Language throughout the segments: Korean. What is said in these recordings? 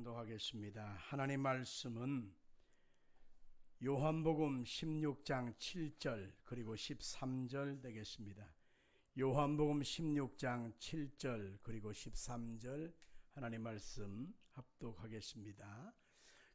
봉독하겠습니다. 하나님 말씀은 요한복음 16장 7절 그리고 13절 되겠습니다. 요한복음 16장 7절 그리고 13절 하나님 말씀 합독하겠습니다.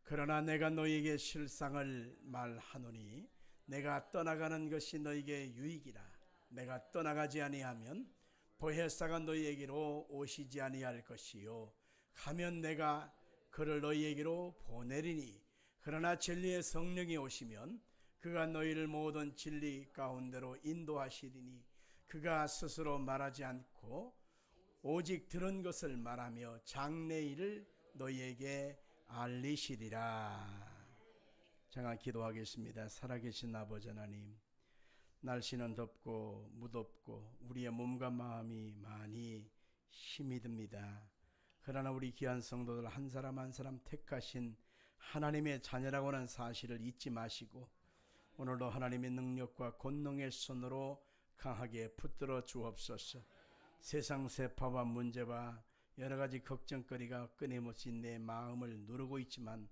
그러나 내가 너희에게 실상을 말하노니 내가 떠나가는 것이 너희에게 유익이라. 내가 떠나가지 아니하면 보혜사가 너희에게로 오시지 아니할 것이요 가면 내가 그를 너희에게로 보내리니 그러나 진리의 성령이 오시면 그가 너희를 모든 진리 가운데로 인도하시리니 그가 스스로 말하지 않고 오직 들은 것을 말하며 장래일을 너희에게 알리시리라. 제가 기도하겠습니다. 살아계신 아버지 하나님, 날씨는 덥고 무덥고 우리의 몸과 마음이 많이 힘이 듭니다. 그러나 우리 귀한 성도들 한 사람 한 사람 택하신 하나님의 자녀라고 하는 사실을 잊지 마시고 오늘도 하나님의 능력과 권능의 손으로 강하게 붙들어 주옵소서. 세상 세파와 문제와 여러 가지 걱정거리가 끊임없이 내 마음을 누르고 있지만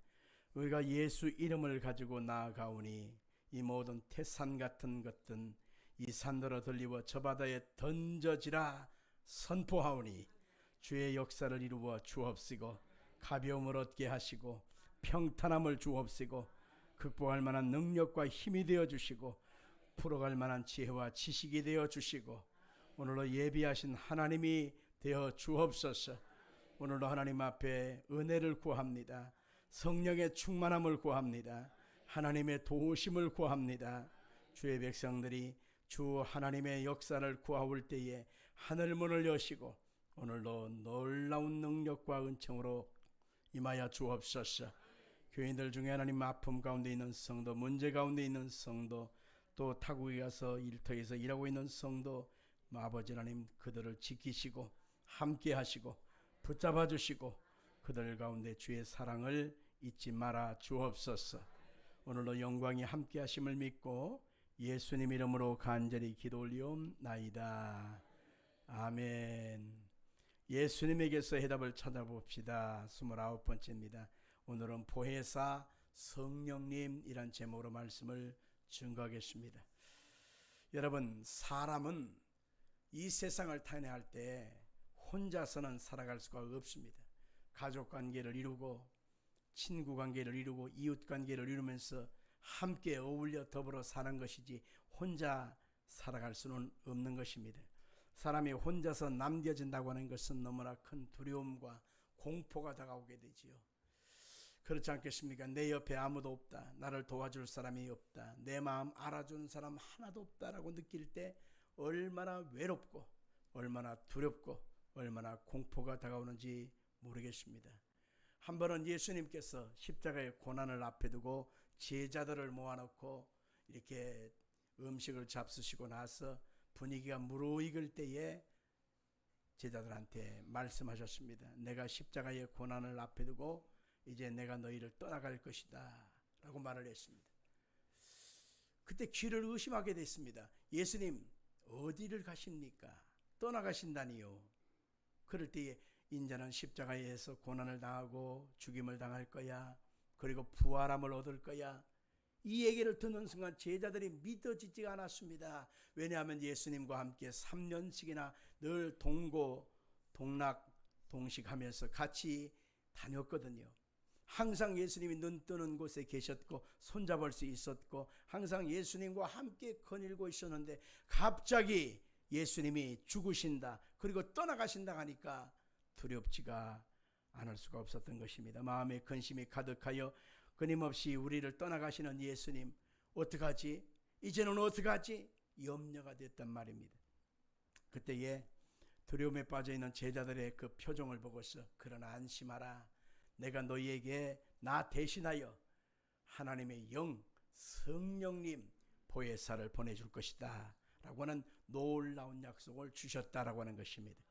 우리가 예수 이름을 가지고 나아가오니 이 모든 태산 같은 것든 이 산더러 들리워 저 바다에 던져지라 선포하오니 주의 역사를 이루어 주옵시고 가벼움을 얻게 하시고 평탄함을 주옵시고 극복할 만한 능력과 힘이 되어 주시고 풀어갈 만한 지혜와 지식이 되어 주시고 오늘로 예비하신 하나님이 되어 주옵소서. 오늘도 하나님 앞에 은혜를 구합니다. 성령의 충만함을 구합니다. 하나님의 도우심을 구합니다. 주의 백성들이 주 하나님의 역사를 구하올 때에 하늘문을 여시고 오늘도 놀라운 능력과 은총으로 임하여 주옵소서. 교인들 중에 하나님 아픔 가운데 있는 성도, 문제 가운데 있는 성도, 또 타국에 가서 일터에서 일하고 있는 성도, 아버지 하나님 그들을 지키시고 함께 하시고 붙잡아 주시고 그들 가운데 주의 사랑을 잊지 말아 주옵소서. 오늘도 영광이 함께 하심을 믿고 예수님 이름으로 간절히 기도 올리옵나이다. 아멘. 예수님에게서 해답을 찾아봅시다. 29번째입니다. 오늘은 보혜사 성령님이란 제목으로 말씀을 증거하겠습니다. 여러분, 사람은 이 세상을 탄핵할 때 혼자서는 살아갈 수가 없습니다. 가족관계를 이루고 친구관계를 이루고 이웃관계를 이루면서 함께 어울려 더불어 사는 것이지 혼자 살아갈 수는 없는 것입니다. 사람이 혼자서 남겨진다고 하는 것은 너무나 큰 두려움과 공포가 다가오게 되지요. 그렇지 않겠습니까? 내 옆에 아무도 없다. 나를 도와줄 사람이 없다. 내 마음 알아주는 사람 하나도 없다라고 느낄 때 얼마나 외롭고 얼마나 두렵고 얼마나 공포가 다가오는지 모르겠습니다. 한 번은 예수님께서 십자가의 고난을 앞에 두고 제자들을 모아놓고 이렇게 음식을 잡수시고 나서 분위기가 무르익을 때에 제자들한테 말씀하셨습니다. 내가 십자가의 고난을 앞에 두고 이제 내가 너희를 떠나갈 것이다 라고 말을 했습니다. 그때 귀를 의심하게 됐습니다. 예수님 어디를 가십니까? 떠나가신다니요. 그럴 때에 인자는 십자가에서 고난을 당하고 죽임을 당할 거야. 그리고 부활함을 얻을 거야. 이 얘기를 듣는 순간 제자들이 믿어지지가 않았습니다. 왜냐하면 예수님과 함께 3년씩이나 늘 동nak 동식하면서 같이 다녔거든요. 항상 예수님이 눈 뜨는 곳에 계셨고 손잡을 수 있었고 항상 예수님과 함께 거닐고 있었는데 갑자기 예수님이 죽으신다 그리고 떠나가신다 하니까 두렵지가 않을 수가 없었던 것입니다. 마음에 근심이 가득하여 끊임없이 우리를 떠나가시는 예수님 어떡하지? 이제는 어떡하지? 염려가 됐단 말입니다. 그때에 두려움에 빠져있는 제자들의 그 표정을 보고서 그러나 안심하라. 내가 너희에게 나 대신하여 하나님의 영 성령님 보혜사를 보내줄 것이다 라고 하는 놀라운 약속을 주셨다라고 하는 것입니다.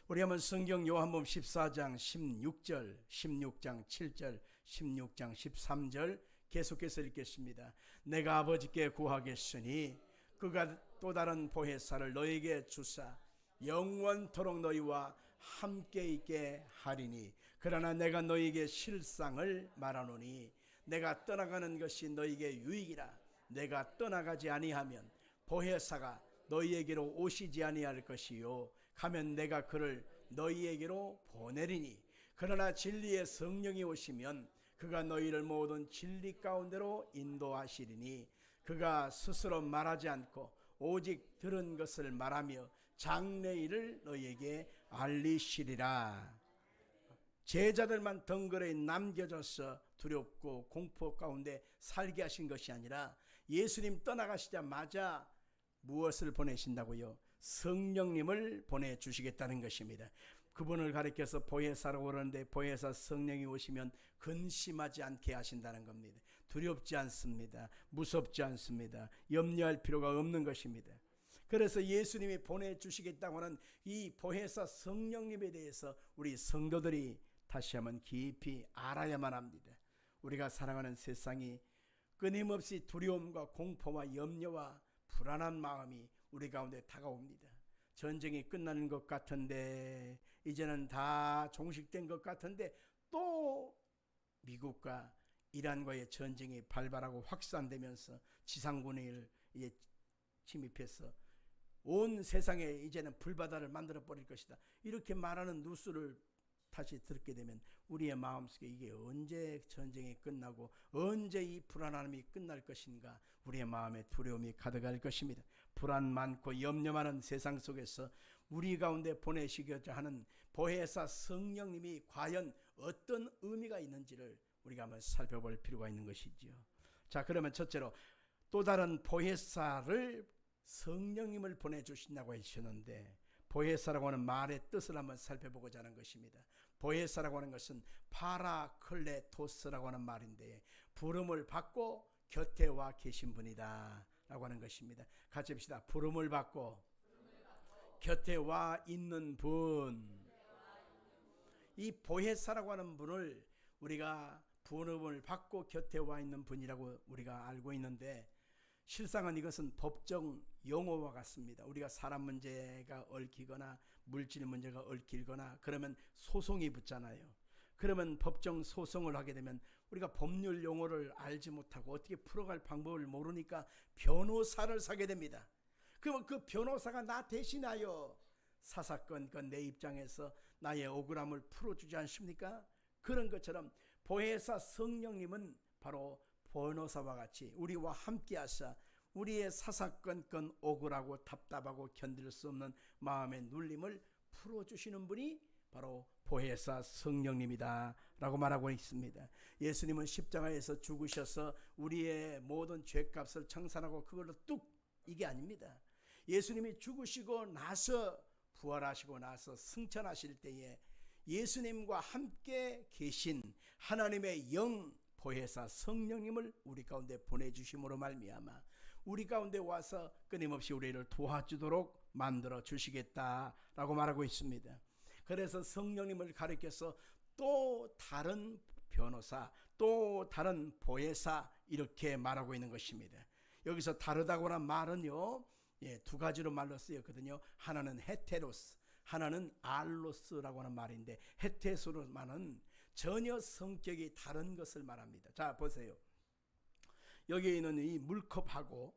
우리 한번 성경 요한복음 14장 16절 16장 7절 16장 13절 계속해서 읽겠습니다. 내가 아버지께 구하겠으니 그가 또 다른 보혜사를 너에게 주사 영원토록 너희와 함께 있게 하리니 그러나 내가 너희에게 실상을 말하노니 내가 떠나가는 것이 너희에게 유익이라. 내가 떠나가지 아니하면 보혜사가 너희에게로 오시지 아니할 것이요 가면 내가 그를 너희에게로 보내리니 그러나 진리의 성령이 오시면 그가 너희를 모든 진리 가운데로 인도하시리니 그가 스스로 말하지 않고 오직 들은 것을 말하며 장래일을 너희에게 알리시리라. 제자들만 덩그러니 남겨져서 두렵고 공포 가운데 살게 하신 것이 아니라 예수님 떠나가시자마자 무엇을 보내신다고요? 성령님을 보내주시겠다는 것입니다. 그분을 가리켜서 보혜사라고 그러는데 보혜사 성령이 오시면 근심하지 않게 하신다는 겁니다. 두렵지 않습니다. 무섭지 않습니다. 염려할 필요가 없는 것입니다. 그래서 예수님이 보내주시겠다고 하는 이 보혜사 성령님에 대해서 우리 성도들이 다시 한번 깊이 알아야만 합니다. 우리가 살아가는 세상이 끊임없이 두려움과 공포와 염려와 불안한 마음이 우리 가운데 다가옵니다. 전쟁이 끝나는 것 같은데 이제는 다 종식된 것 같은데 또 미국과 이란과의 전쟁이 발발하고 확산되면서 지상군을 침입해서 온 세상에 이제는 불바다를 만들어 버릴 것이다. 이렇게 말하는 뉴스를 다시 듣게 되면 우리의 마음속에 이게 언제 전쟁이 끝나고 언제 이 불안함이 끝날 것인가 우리의 마음에 두려움이 가득할 것입니다. 불안 많고 염려 많은 세상 속에서 우리 가운데 보내시고자 하는 보혜사 성령님이 과연 어떤 의미가 있는지를 우리가 한번 살펴볼 필요가 있는 것이지요. 자, 그러면 첫째로 또 다른 보혜사를 성령님을 보내주신다고 하셨는데 보혜사라고 하는 말의 뜻을 한번 살펴보고자 하는 것입니다. 보혜사라고 하는 것은 파라클레토스라고 하는 말인데 부름을 받고 곁에 와 계신 분이다 라고 하는 것입니다. 같이 합시다. 부름을 받고 곁에 와 있는 분. 이 보혜사라고 하는 분을 우리가 부름을 받고 곁에 와 있는 분이라고 우리가 알고 있는데 실상은 이것은 법정 용어와 같습니다. 우리가 사람 문제가 얽히거나 물질 문제가 얽히거나 그러면 소송이 붙잖아요. 그러면 법정 소송을 하게 되면 우리가 법률 용어를 알지 못하고 어떻게 풀어갈 방법을 모르니까 변호사를 사게 됩니다. 그러면 그 변호사가 나 대신하여 사사건건 내 입장에서 나의 억울함을 풀어주지 않습니까? 그런 것처럼 보혜사 성령님은 바로 변호사와 같이 우리와 함께 하사 우리의 사사건건 억울하고 답답하고 견딜 수 없는 마음의 눌림을 풀어주시는 분이 바로 보혜사 성령님이다 라고 말하고 있습니다. 예수님은 십자가에서 죽으셔서 우리의 모든 죄값을 청산하고 그걸로 뚝 이게 아닙니다. 예수님이 죽으시고 나서 부활하시고 나서 승천하실 때에 예수님과 함께 계신 하나님의 영 보혜사 성령님을 우리 가운데 보내주심으로 말미암아 우리 가운데 와서 끊임없이 우리를 도와주도록 만들어 주시겠다라고 말하고 있습니다. 그래서 성령님을 가리켜서 또 다른 변호사, 또 다른 보혜사 이렇게 말하고 있는 것입니다. 여기서 다르다고 하는 말은요, 두 가지로 말로 쓰였거든요. 하나는 헤테로스, 하나는 알로스라고 하는 말인데 헤테로스로만은 전혀 성격이 다른 것을 말합니다. 자, 보세요. 여기 있는 이 물컵하고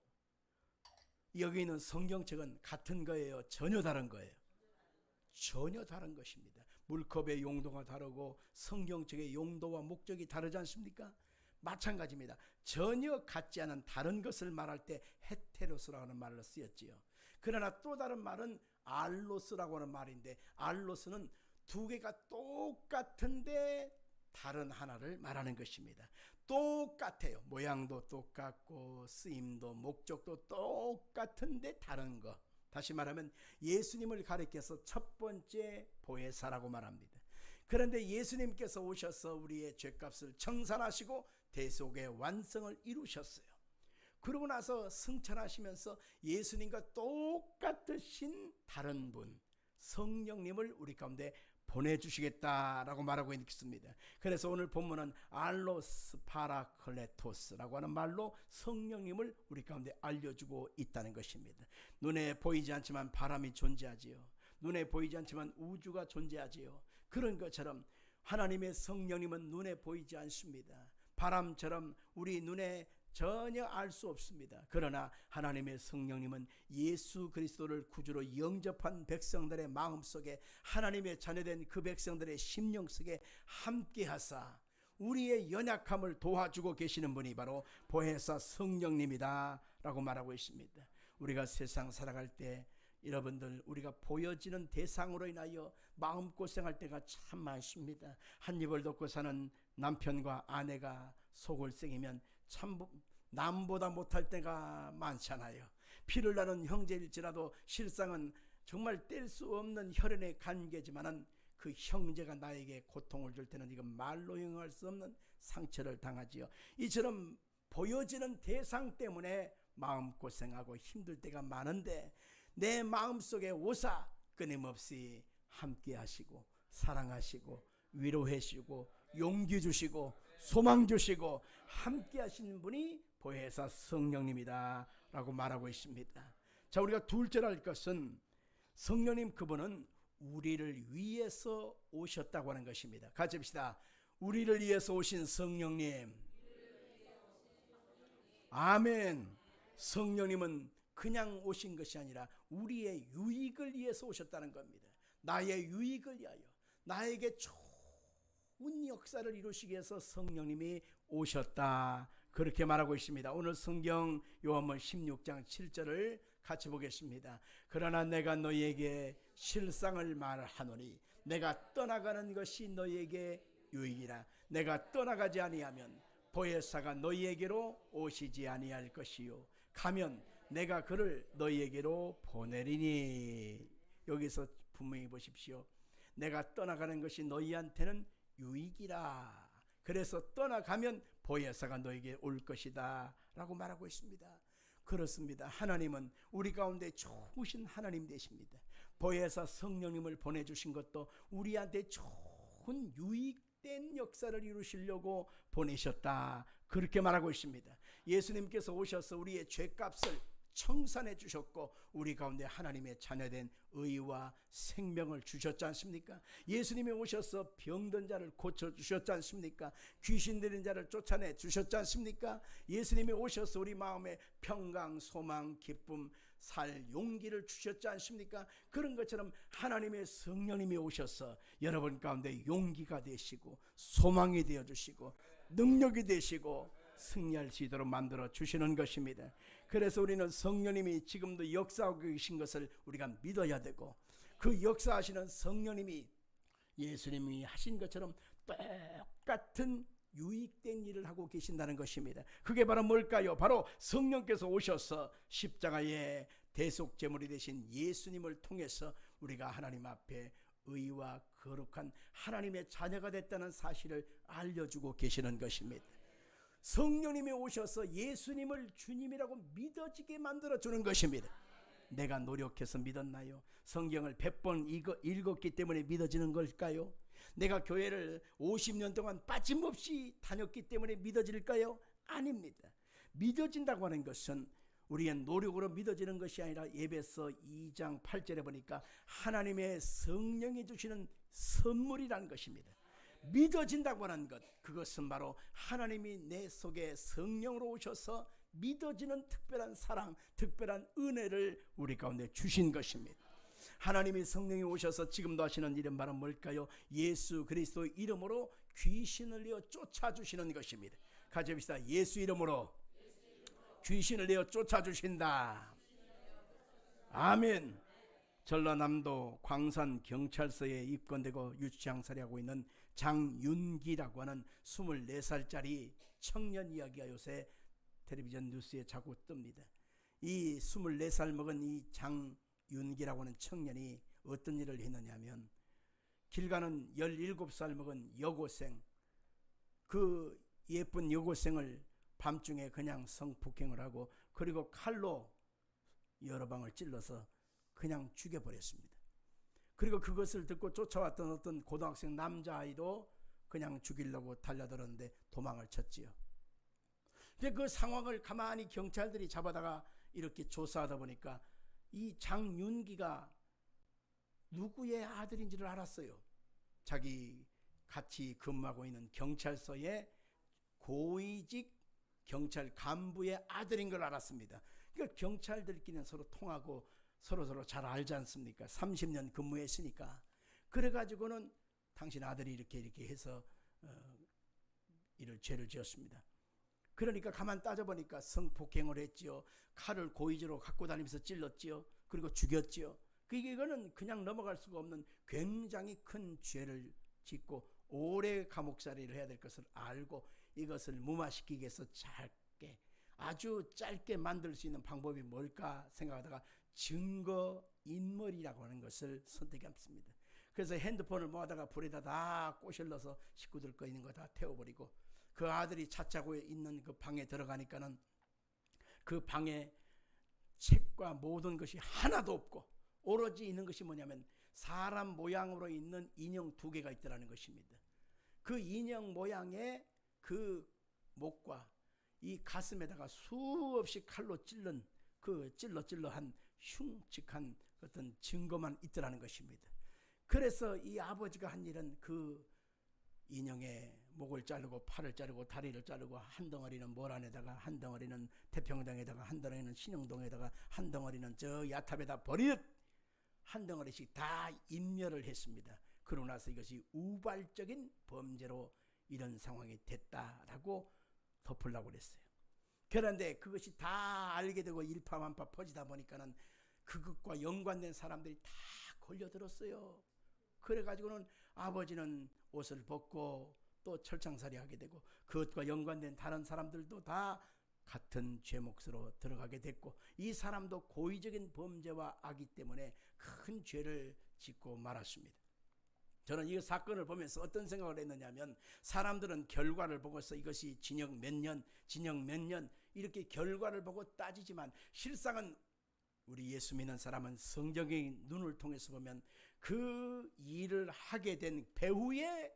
여기 있는 성경책은 같은 거예요? 전혀 다른 거예요? 전혀 다른 것입니다. 물컵의 용도가 다르고 성경책의 용도와 목적이 다르지 않습니까? 마찬가지입니다. 전혀 같지 않은 다른 것을 말할 때 헤테로스라고 하는 말로 쓰였지요. 그러나 또 다른 말은 알로스라고 하는 말인데 알로스는 두 개가 똑같은데 다른 하나를 말하는 것입니다. 똑같아요. 모양도 똑같고 쓰임도 목적도 똑같은데 다른 것. 다시 말하면 예수님을 가리켜서 첫 번째 보혜사라고 말합니다. 그런데 예수님께서 오셔서 우리의 죄값을 청산하시고 대속의 완성을 이루셨어요. 그러고 나서 승천하시면서 예수님과 똑같으신 다른 분 성령님을 우리 가운데 보내주시겠다라고 말하고 있습니다. 그래서 오늘 본문은 알로스 파라클레토스라고 하는 말로 성령님을 우리 가운데 알려주고 있다는 것입니다. 눈에 보이지 않지만 바람이 존재하지요. 눈에 보이지 않지만 우주가 존재하지요. 그런 것처럼 하나님의 성령님은 눈에 보이지 않습니다. 바람처럼 우리 눈에 전혀 알 수 없습니다. 그러나 하나님의 성령님은 예수 그리스도를 구주로 영접한 백성들의 마음속에, 하나님의 자녀된 그 백성들의 심령 속에 함께 하사 우리의 연약함을 도와주고 계시는 분이 바로 보혜사 성령님이다 라고 말하고 있습니다. 우리가 세상 살아갈 때 여러분들, 우리가 보여지는 대상으로 인하여 마음고생할 때가 참 많습니다. 한 입을 덮고 사는 남편과 아내가 속을 썩이면 참 남보다 못할 때가 많잖아요. 피를 나는 형제일지라도 실상은 정말 뗄 수 없는 혈연의 관계지만은 그 형제가 나에게 고통을 줄 때는 이건 말로 형용할 수 없는 상처를 당하지요. 이처럼 보여지는 대상 때문에 마음고생하고 힘들 때가 많은데, 내 마음속에 오사 끊임없이 함께 하시고 사랑하시고 위로해 주시고 용기 주시고 소망 주시고 함께 하시는 분이 보혜사 성령님이다 라고 말하고 있습니다. 자, 우리가 둘째로 할 것은 성령님, 그분은 우리를 위해서 오셨다고 하는 것입니다. 같이 합시다. 우리를 위해서 오신 성령님. 아멘. 성령님은 그냥 오신 것이 아니라 우리의 유익을 위해서 오셨다는 겁니다. 나의 유익을 위하여, 나에게 좋은 역사를 이루시기 위해서 성령님이 오셨다, 그렇게 말하고 있습니다. 오늘 성경 요한복음 16장 7절을 같이 보겠습니다. 그러나 내가 너희에게 실상을 말하노니 내가 떠나가는 것이 너희에게 유익이라. 내가 떠나가지 아니하면 보혜사가 너희에게로 오시지 아니할 것이요, 가면 내가 그를 너희에게로 보내리니. 여기서 분명히 보십시오. 내가 떠나가는 것이 너희한테는 유익이라. 그래서 떠나가면 보혜사가 너에게 올 것이다 라고 말하고 있습니다. 그렇습니다. 하나님은 우리 가운데 좋으신 하나님 되십니다. 보혜사 성령님을 보내주신 것도 우리한테 좋은 유익된 역사를 이루시려고 보내셨다, 그렇게 말하고 있습니다. 예수님께서 오셔서 우리의 죄값을 청산해 주셨고 우리 가운데 하나님의 자녀된 의와 생명을 주셨지 않습니까? 예수님이 오셔서 병든 자를 고쳐주셨지 않습니까? 귀신 들린 자를 쫓아내 주셨지 않습니까? 예수님이 오셔서 우리 마음에 평강, 소망, 기쁨, 살 용기를 주셨지 않습니까? 그런 것처럼 하나님의 성령님이 오셔서 여러분 가운데 용기가 되시고 소망이 되어주시고 능력이 되시고 승리할 수 있도록 만들어 주시는 것입니다. 그래서 우리는 성령님이 지금도 역사하고 계신 것을 우리가 믿어야 되고, 그 역사하시는 성령님이 예수님이 하신 것처럼 똑같은 유익된 일을 하고 계신다는 것입니다. 그게 바로 뭘까요? 바로 성령께서 오셔서 십자가의 대속제물이 되신 예수님을 통해서 우리가 하나님 앞에 의와 거룩한 하나님의 자녀가 됐다는 사실을 알려주고 계시는 것입니다. 성령님이 오셔서 예수님을 주님이라고 믿어지게 만들어주는 것입니다. 내가 노력해서 믿었나요? 성경을 100번 읽었기 때문에 믿어지는 걸까요? 내가 교회를 50년 동안 빠짐없이 다녔기 때문에 믿어질까요? 아닙니다. 믿어진다고 하는 것은 우리의 노력으로 믿어지는 것이 아니라 에베소 2장 8절에 보니까 하나님의 성령이 주시는 선물이라는 것입니다. 믿어진다고 하는 것, 그것은 바로 하나님이 내 속에 성령으로 오셔서 믿어지는 특별한 사랑, 특별한 은혜를 우리 가운데 주신 것입니다. 하나님이 성령이 오셔서 지금도 하시는 일은 바로 뭘까요? 예수 그리스도 이름으로 귀신을 내어 쫓아주시는 것입니다. 같이 합시다. 예수 이름으로 귀신을 내어 쫓아주신다. 아멘. 전라남도 광산 경찰서에 입건되고 유치장살이하고 있는 장윤기라고 하는 24살짜리 청년 이야기가 요새 텔레비전 뉴스에 자꾸 뜹니다. 이 24살 먹은 이 장윤기라고 하는 청년이 어떤 일을 했느냐 하면, 길 가는 17살 먹은 여고생, 그 예쁜 여고생을 밤중에 그냥 성폭행을 하고, 그리고 칼로 여러 방을 찔러서 그냥 죽여버렸습니다. 그리고 그것을 듣고 쫓아왔던 어떤 고등학생 남자아이도 그냥 죽이려고 달려들었는데 도망을 쳤지요. 근데 그 상황을 가만히 경찰들이 잡아다가 이렇게 조사하다 보니까 이 장윤기가 누구의 아들인지를 알았어요. 자기 같이 근무하고 있는 경찰서의 고위직 경찰 간부의 아들인 걸 알았습니다. 그러니까 경찰들끼리는 서로 통하고 서로 잘 알지 않습니까? 30년 근무했으니까. 그래가지고는 당신 아들이 이렇게 해서 이를 죄를 지었습니다. 그러니까 가만 따져보니까 성폭행을 했지요. 칼을 고의적으로 갖고 다니면서 찔렀지요. 그리고 죽였지요. 이거는 그냥 넘어갈 수가 없는 굉장히 큰 죄를 짓고 오래 감옥살이를 해야 될 것을 알고 이것을 무마시키기 위해서 아주 짧게 만들 수 있는 방법이 뭘까 생각하다가 증거인멸이라고 하는 것을 선택했습니다. 그래서 핸드폰을 모아다가 불에다 다 꼬실러서 식구들 거 있는 거 다 태워버리고 그 아들이 차 차고 있는 그 방에 들어가니까는 그 방에 책과 모든 것이 하나도 없고 오로지 있는 것이 뭐냐면 사람 모양으로 있는 인형 2개가 있더라는 것입니다. 그 인형 모양의 그 목과 이 가슴에다가 수없이 칼로 찔른 그 찔러한 흉측한 어떤 증거만 있더라는 것입니다. 그래서 이 아버지가 한 일은 그 인형의 목을 자르고 팔을 자르고 다리를 자르고 한 덩어리는 모란에다가 한 덩어리는 태평당에다가 한 덩어리는 신흥동에다가 한 덩어리는 저 야탑에다 버리듯 한 덩어리씩 다 인멸을 했습니다. 그러고 나서 이것이 우발적인 범죄로 이런 상황이 됐다라고 덮으려고 그랬어요. 그런데 그것이 다 알게 되고 일파만파 퍼지다 보니까는 그것과 연관된 사람들이 다 걸려들었어요. 그래가지고는 아버지는 옷을 벗고 또 철창살이 하게 되고 그것과 연관된 다른 사람들도 다 같은 죄 몫으로 들어가게 됐고 이 사람도 고의적인 범죄와 악이 때문에 큰 죄를 짓고 말았습니다. 저는 이 사건을 보면서 어떤 생각을 했느냐 하면 사람들은 결과를 보고서 이것이 징역 몇 년 이렇게 결과를 보고 따지지만 실상은 우리 예수 믿는 사람은 성경의 눈을 통해서 보면 그 일을 하게 된 배후에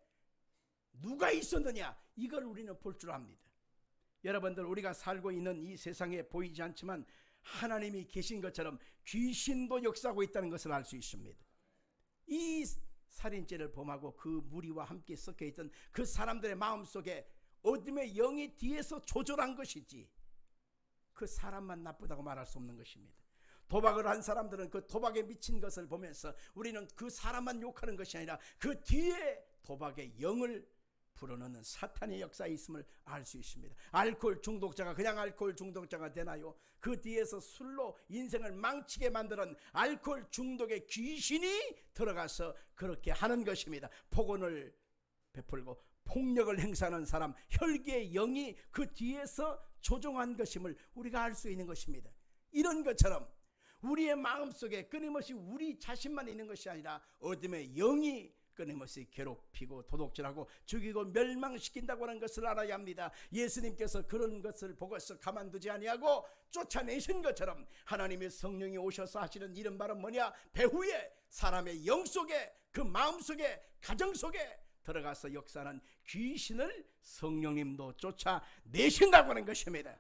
누가 있었느냐 이걸 우리는 볼 줄 압니다. 여러분들 우리가 살고 있는 이 세상에 보이지 않지만 하나님이 계신 것처럼 귀신도 역사하고 있다는 것을 알 수 있습니다. 이 살인죄를 범하고 그 무리와 함께 섞여 있던 그 사람들의 마음속에 어둠의 영이 뒤에서 조절한 것이지 그 사람만 나쁘다고 말할 수 없는 것입니다. 도박을 한 사람들은 그 도박에 미친 것을 보면서 우리는 그 사람만 욕하는 것이 아니라 그 뒤에 도박의 영을 불어넣는 사탄의 역사에 있음을 알 수 있습니다. 알코올 중독자가 그냥 알코올 중독자가 되나요? 그 뒤에서 술로 인생을 망치게 만드는 알코올 중독의 귀신이 들어가서 그렇게 하는 것입니다. 폭언을 베풀고 폭력을 행사하는 사람, 혈기의 영이 그 뒤에서 조종한 것임을 우리가 알 수 있는 것입니다. 이런 것처럼 우리의 마음속에 끊임없이 우리 자신만 있는 것이 아니라 어둠의 영이 끊임없이 괴롭히고 도둑질하고 죽이고 멸망시킨다고 하는 것을 알아야 합니다. 예수님께서 그런 것을 보고서 가만두지 아니하고 쫓아내신 것처럼 하나님의 성령이 오셔서 하시는 이런 말은 뭐냐? 배후에 사람의 영 속에 그 마음 속에 가정 속에 들어가서 역사하는 귀신을 성령님도 쫓아내신다고 하는 것입니다.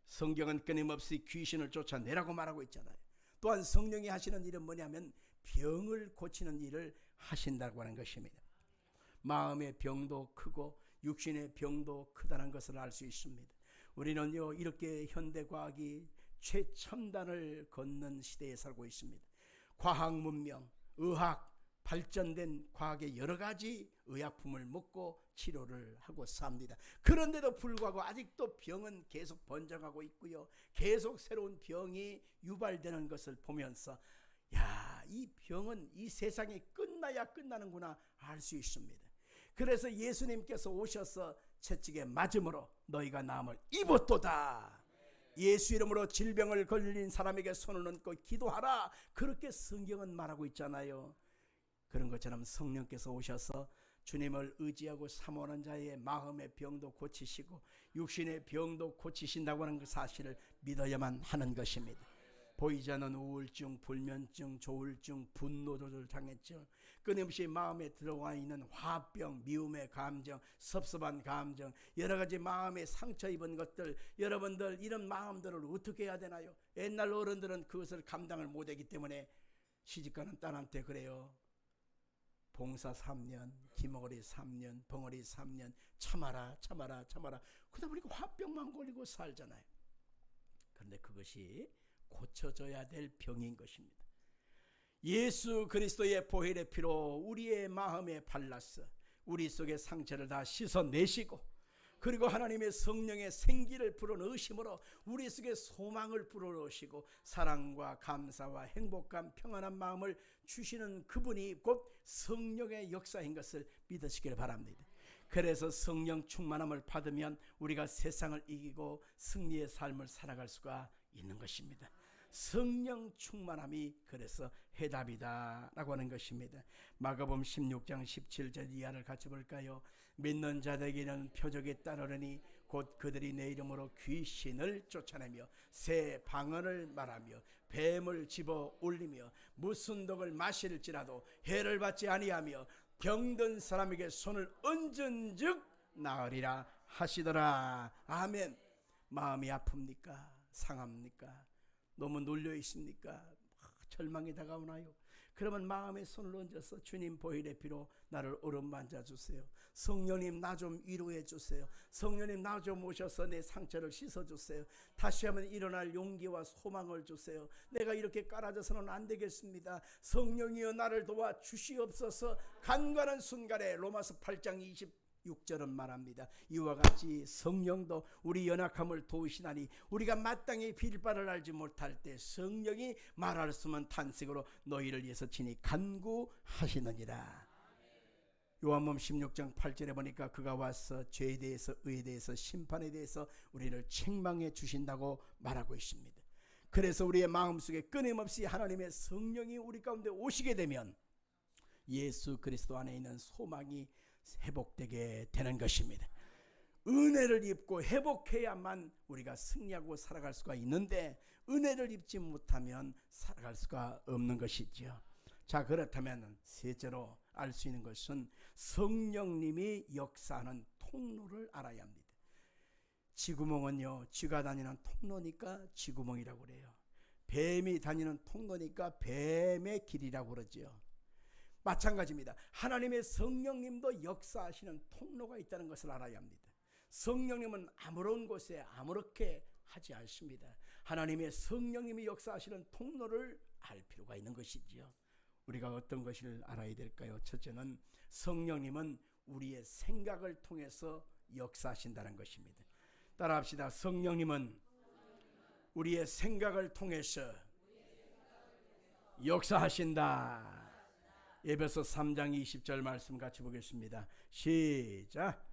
성경은 끊임없이 귀신을 쫓아내라고 말하고 있잖아요. 또한 성령이 하시는 일은 뭐냐면 병을 고치는 일을 하신다고 하는 것입니다. 마음의 병도 크고 육신의 병도 크다는 것을 알 수 있습니다. 우리는요 이렇게 현대과학이 최첨단을 걷는 시대에 살고 있습니다. 과학 문명, 의학, 발전된 과학의 여러 가지 의약품을 먹고 치료를 하고 삽니다. 그런데도 불구하고 아직도 병은 계속 번져가고 있고요. 계속 새로운 병이 유발되는 것을 보면서 이 병은 이 세상이 끝나야 끝나는구나 알 수 있습니다. 그래서 예수님께서 오셔서 채찍에 맞음으로 너희가 나음을 입었도다. 예수 이름으로 질병을 걸린 사람에게 손을 얹고 기도하라. 그렇게 성경은 말하고 있잖아요. 그런 것처럼 성령께서 오셔서 주님을 의지하고 사모하는 자의 마음의 병도 고치시고 육신의 병도 고치신다고 하는 그 사실을 믿어야만 하는 것입니다. 보이지 않는 우울증, 불면증, 조울증, 분노조절 장애증, 끊임없이 마음에 들어와 있는 화병, 미움의 감정, 섭섭한 감정, 여러 가지 마음에 상처 입은 것들, 여러분들 이런 마음들을 어떻게 해야 되나요? 옛날 어른들은 그것을 감당을 못하기 때문에 시집가는 딸한테 그래요. 봉사 3년, 기머거리 3년, 벙어리 3년 참아라. 그러다 보니까 화병만 걸리고 살잖아요. 그런데 그것이 고쳐져야 될 병인 것입니다. 예수 그리스도의 보혈의 피로 우리의 마음에 발라서 우리 속의 상처를 다 씻어내시고, 그리고 하나님의 성령의 생기를 불어넣으심으로 우리 속에 소망을 불어넣으시고 사랑과 감사와 행복감, 평안한 마음을 주시는 그분이 곧 성령의 역사인 것을 믿으시길 바랍니다. 그래서 성령 충만함을 받으면 우리가 세상을 이기고 승리의 삶을 살아갈 수가 있는 것입니다. 성령 충만함이 그래서 해답이다 라고 하는 것입니다. 마가복음 16장 17절 이하를 같이 볼까요? 믿는 자들에게는 표적이 따르니 곧 그들이 내 이름으로 귀신을 쫓아내며 새 방언을 말하며 뱀을 집어 올리며 무슨 독을 마실지라도 해를 받지 아니하며 병든 사람에게 손을 얹은즉 나으리라 하시더라. 아멘. 마음이 아픕니까? 상합니까? 너무 놀려 있습니까? 절망이 다가오나요? 그러면 마음에 손을 얹어서 주님 보혈의 피로 나를 어루만져 주세요. 성령님 나 좀 위로해 주세요. 성령님 나 좀 오셔서 내 상처를 씻어 주세요. 다시 한번 일어날 용기와 소망을 주세요. 내가 이렇게 깔아져서는 안 되겠습니다. 성령이여 나를 도와 주시옵소서. 간과한 순간에 로마서 8장 26절은 말합니다. 이와 같이 성령도 우리 연약함을 도우시나니 우리가 마땅히 빌 바를 알지 못할 때 성령이 말할 수 없는 탄식으로 너희를 위해서 친히 간구하시느니라. 요한복음 16장 8절에 보니까 그가 와서 죄에 대해서 의에 대해서 심판에 대해서 우리를 책망해 주신다고 말하고 있습니다. 그래서 우리의 마음속에 끊임없이 하나님의 성령이 우리 가운데 오시게 되면 예수 그리스도 안에 있는 소망이 회복되게 되는 것입니다. 은혜를 입고 회복해야만 우리가 승리하고 살아갈 수가 있는데 은혜를 입지 못하면 살아갈 수가 없는 것이죠. 자, 그렇다면 셋째로 알 수 있는 것은 성령님이 역사하는 통로를 알아야 합니다. 쥐구멍은요, 쥐가 다니는 통로니까 쥐구멍이라고 그래요. 뱀이 다니는 통로니까 뱀의 길이라고 그러죠. 마찬가지입니다. 하나님의 성령님도 역사하시는 통로가 있다는 것을 알아야 합니다. 성령님은 아무런 곳에 아무렇게 하지 않습니다. 하나님의 성령님이 역사하시는 통로를 알 필요가 있는 것이지요. 우리가 어떤 것을 알아야 될까요? 첫째는 성령님은 우리의 생각을 통해서 역사하신다는 것입니다. 따라합시다. 성령님은 우리의 생각을 통해서 역사하신다. 에베소 3장 20절 말씀 같이 보겠습니다. 시작.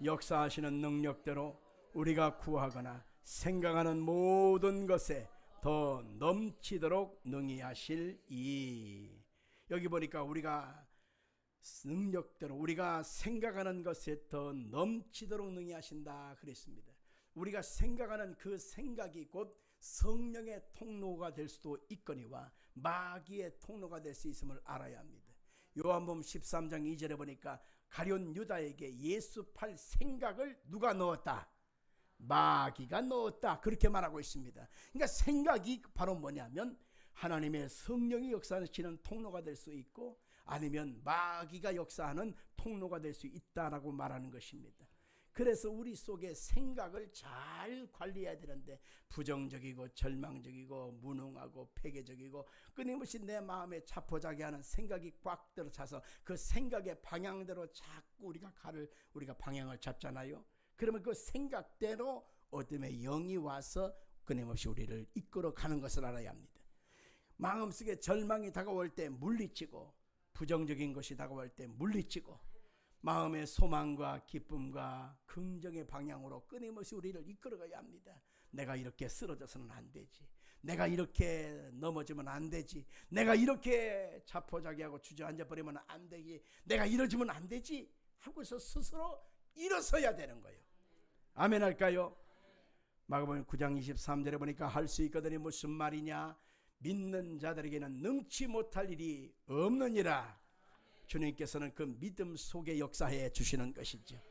역사하시는 능력대로 우리가 구하거나 생각하는 모든 것에 더 넘치도록 능히 하실 이. 여기 보니까 우리가 능력대로 우리가 생각하는 것에 더 넘치도록 능히 하신다 그랬습니다. 우리가 생각하는 그 생각이 곧 성령의 통로가 될 수도 있거니와 마귀의 통로가 될 수 있음을 알아야 합니다. 요한복음 13장 2절에 보니까 가룟 유다에게 예수 팔 생각을 누가 넣었다? 마귀가 넣었다. 그렇게 말하고 있습니다. 그러니까 생각이 바로 뭐냐면 하나님의 성령이 역사하시는 통로가 될 수 있고 아니면 마귀가 역사하는 통로가 될 수 있다라고 말하는 것입니다. 그래서 우리 속에 생각을 잘 관리해야 되는데 부정적이고 절망적이고 무능하고 폐괴적이고 끊임없이 내 마음에 자포자기하는 생각이 꽉 들어차서 그 생각의 방향대로 자꾸 우리가 방향을 잡잖아요. 그러면 그 생각대로 어둠의 영이 와서 끊임없이 우리를 이끌어가는 것을 알아야 합니다. 마음속에 절망이 다가올 때 물리치고 부정적인 것이 다가올 때 물리치고 마음의 소망과 기쁨과 긍정의 방향으로 끊임없이 우리를 이끌어가야 합니다. 내가 이렇게 쓰러져서는 안 되지. 내가 이렇게 넘어지면 안 되지. 내가 이렇게 자포자기하고 주저앉아버리면 안 되지. 내가 이러지면 안 되지 하고서 스스로 일어서야 되는 거예요. 아멘 할까요? 마가복음 9장 23절에 보니까 할 수 있거든이 무슨 말이냐? 믿는 자들에게는 능치 못할 일이 없느니라. 주님께서는 그 믿음 속에 역사해 주시는 것이죠.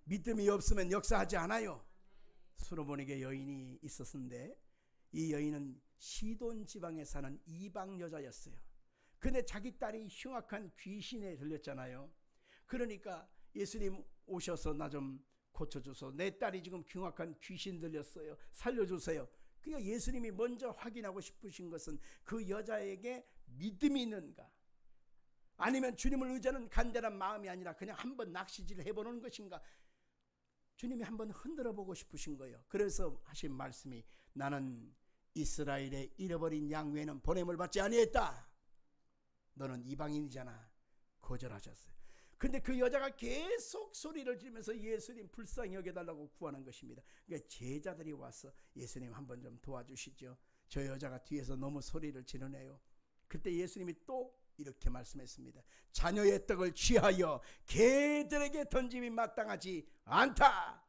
믿음이 없으면 역사하지 않아요. 솔로몬에게 여인이 있었는데 이 여인은 시돈 지방에 사는 이방 여자였어요. 근데 자기 딸이 흉악한 귀신에 들렸잖아요. 그러니까 예수님 오셔서 나 좀 고쳐줘서, 내 딸이 지금 흉악한 귀신 들렸어요, 살려주세요. 그러니까 예수님이 먼저 확인하고 싶으신 것은 그 여자에게 믿음이 있는가, 아니면 주님을 의지하는 간절한 마음이 아니라 그냥 한번 낚시질 해보는 것인가. 주님이 한번 흔들어 보고 싶으신 거예요. 그래서 하신 말씀이 나는 이스라엘의 잃어버린 양 외에는 보냄을 받지 아니했다. 너는 이방인이잖아. 거절하셨어요. 근데 그 여자가 계속 소리를 지르면서 예수님 불쌍히 여겨달라고 구하는 것입니다. 그러니까 제자들이 와서 예수님 한번 좀 도와주시죠. 저 여자가 뒤에서 너무 소리를 지르네요. 그때 예수님이 또 이렇게 말씀했습니다. 자녀의 떡을 취하여 개들에게 던짐이 마땅하지 않다.